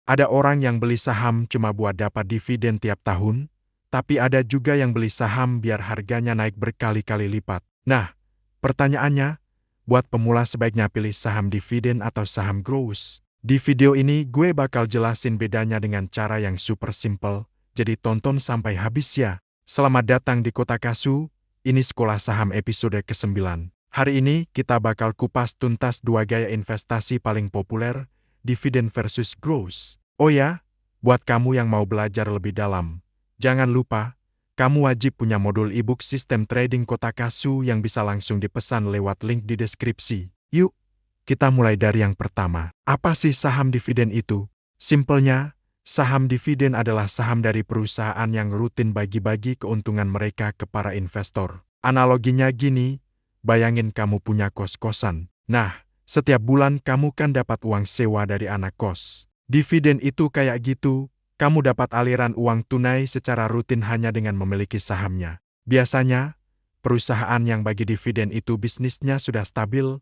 Ada orang yang beli saham cuma buat dapat dividen tiap tahun, tapi ada juga yang beli saham biar harganya naik berkali-kali lipat. Nah, pertanyaannya, buat pemula sebaiknya pilih saham dividen atau saham growth? Di video ini gue bakal jelasin bedanya dengan cara yang super simple, jadi tonton sampai habis ya. Selamat datang di Kota Kasu, ini Sekolah Saham episode ke-9. Hari ini kita bakal kupas tuntas dua gaya investasi paling populer, dividen versus growth. Oh ya, buat kamu yang mau belajar lebih dalam, jangan lupa, kamu wajib punya modul e-book Sistem Trading Kota Kasu yang bisa langsung dipesan lewat link di deskripsi. Yuk, kita mulai dari yang pertama. Apa sih saham dividen itu? Simpelnya, saham dividen adalah saham dari perusahaan yang rutin bagi-bagi keuntungan mereka ke para investor. Analoginya gini, bayangin kamu punya kos-kosan. Nah, setiap bulan kamu kan dapat uang sewa dari anak kos. Dividen itu kayak gitu, kamu dapat aliran uang tunai secara rutin hanya dengan memiliki sahamnya. Biasanya, perusahaan yang bagi dividen itu bisnisnya sudah stabil,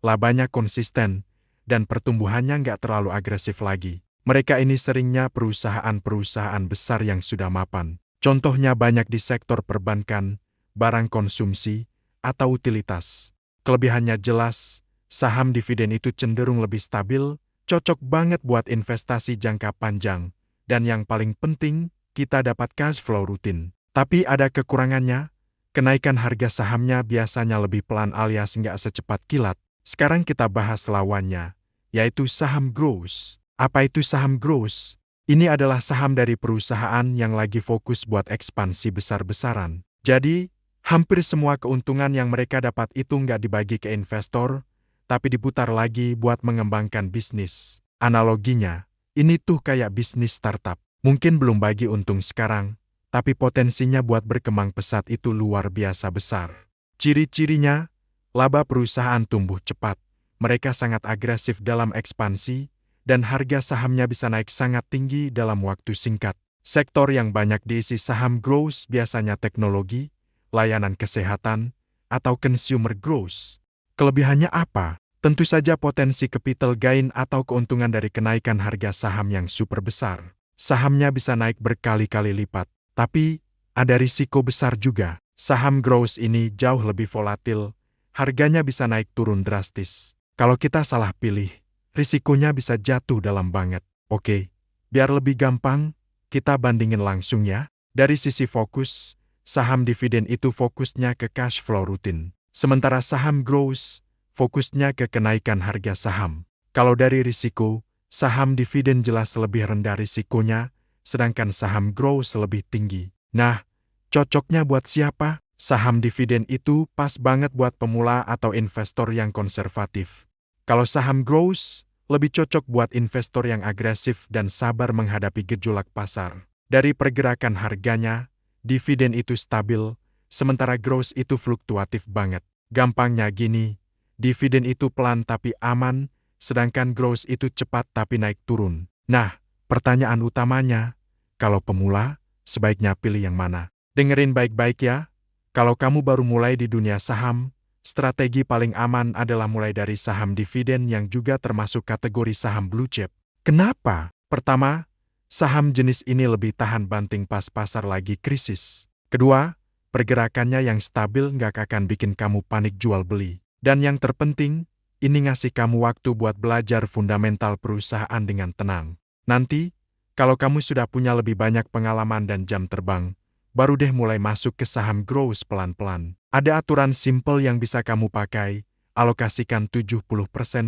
labanya konsisten, dan pertumbuhannya nggak terlalu agresif lagi. Mereka ini seringnya perusahaan-perusahaan besar yang sudah mapan. Contohnya banyak di sektor perbankan, barang konsumsi, atau utilitas. Kelebihannya jelas, saham dividen itu cenderung lebih stabil, cocok banget buat investasi jangka panjang, dan yang paling penting, kita dapat cash flow rutin. Tapi ada kekurangannya, kenaikan harga sahamnya biasanya lebih pelan alias nggak secepat kilat. Sekarang kita bahas lawannya, yaitu saham growth. Apa itu saham growth? Ini adalah saham dari perusahaan yang lagi fokus buat ekspansi besar-besaran. Jadi, hampir semua keuntungan yang mereka dapat itu nggak dibagi ke investor, tapi diputar lagi buat mengembangkan bisnis. Analoginya, ini tuh kayak bisnis startup. Mungkin belum bagi untung sekarang, tapi potensinya buat berkembang pesat itu luar biasa besar. Ciri-cirinya, laba perusahaan tumbuh cepat, mereka sangat agresif dalam ekspansi, dan harga sahamnya bisa naik sangat tinggi dalam waktu singkat. Sektor yang banyak diisi saham growth biasanya teknologi, layanan kesehatan, atau consumer growth. Kelebihannya apa? Tentu saja potensi capital gain atau keuntungan dari kenaikan harga saham yang super besar. Sahamnya bisa naik berkali-kali lipat, tapi ada risiko besar juga. Saham growth ini jauh lebih volatil, harganya bisa naik turun drastis. Kalau kita salah pilih, risikonya bisa jatuh dalam banget. Oke, biar lebih gampang, kita bandingin langsung ya. Dari sisi fokus, saham dividen itu fokusnya ke cash flow rutin. Sementara saham growth, fokusnya ke kenaikan harga saham. Kalau dari risiko, saham dividen jelas lebih rendah risikonya, sedangkan saham growth lebih tinggi. Nah, cocoknya buat siapa? Saham dividen itu pas banget buat pemula atau investor yang konservatif. Kalau saham growth, lebih cocok buat investor yang agresif dan sabar menghadapi gejolak pasar. Dari pergerakan harganya, dividen itu stabil, sementara growth itu fluktuatif banget. Gampangnya gini, dividen itu pelan tapi aman, sedangkan growth itu cepat tapi naik turun. Nah, pertanyaan utamanya, kalau pemula, sebaiknya pilih yang mana? Dengerin baik-baik ya. Kalau kamu baru mulai di dunia saham, strategi paling aman adalah mulai dari saham dividen yang juga termasuk kategori saham blue chip. Kenapa? Pertama, saham jenis ini lebih tahan banting pas pasar lagi krisis. Kedua, pergerakannya yang stabil nggak akan bikin kamu panik jual beli. Dan yang terpenting, ini ngasih kamu waktu buat belajar fundamental perusahaan dengan tenang. Nanti, kalau kamu sudah punya lebih banyak pengalaman dan jam terbang, baru deh mulai masuk ke saham growth pelan-pelan. Ada aturan simple yang bisa kamu pakai, alokasikan 70%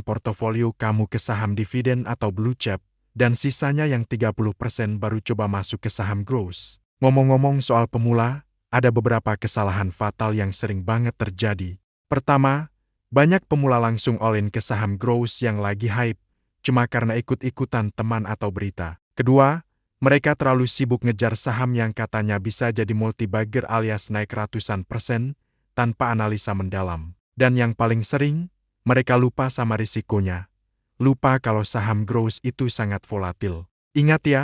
portofolio kamu ke saham dividen atau blue chip, dan sisanya yang 30% baru coba masuk ke saham growth. Ngomong-ngomong soal pemula, ada beberapa kesalahan fatal yang sering banget terjadi. Pertama, banyak pemula langsung all-in ke saham growth yang lagi hype, cuma karena ikut-ikutan teman atau berita. Kedua, mereka terlalu sibuk ngejar saham yang katanya bisa jadi multibagger alias naik ratusan persen, tanpa analisa mendalam. Dan yang paling sering, mereka lupa sama risikonya. Lupa kalau saham growth itu sangat volatil. Ingat ya,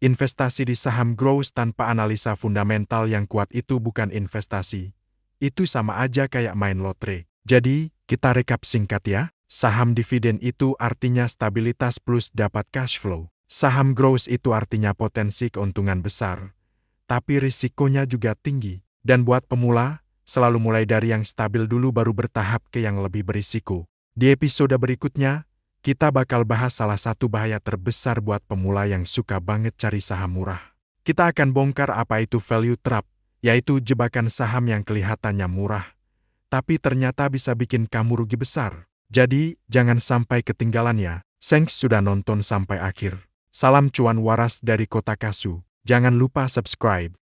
investasi di saham growth tanpa analisa fundamental yang kuat itu bukan investasi. Itu sama aja kayak main lotre. Jadi, kita rekap singkat ya. Saham dividen itu artinya stabilitas plus dapat cash flow. Saham growth itu artinya potensi keuntungan besar, tapi risikonya juga tinggi. Dan buat pemula, selalu mulai dari yang stabil dulu baru bertahap ke yang lebih berisiko. Di episode berikutnya, kita bakal bahas salah satu bahaya terbesar buat pemula yang suka banget cari saham murah. Kita akan bongkar apa itu value trap, yaitu jebakan saham yang kelihatannya murah, tapi ternyata bisa bikin kamu rugi besar. Jadi, jangan sampai ketinggalan ya. Thanks sudah nonton sampai akhir. Salam cuan waras dari Kota Kasu. Jangan lupa subscribe.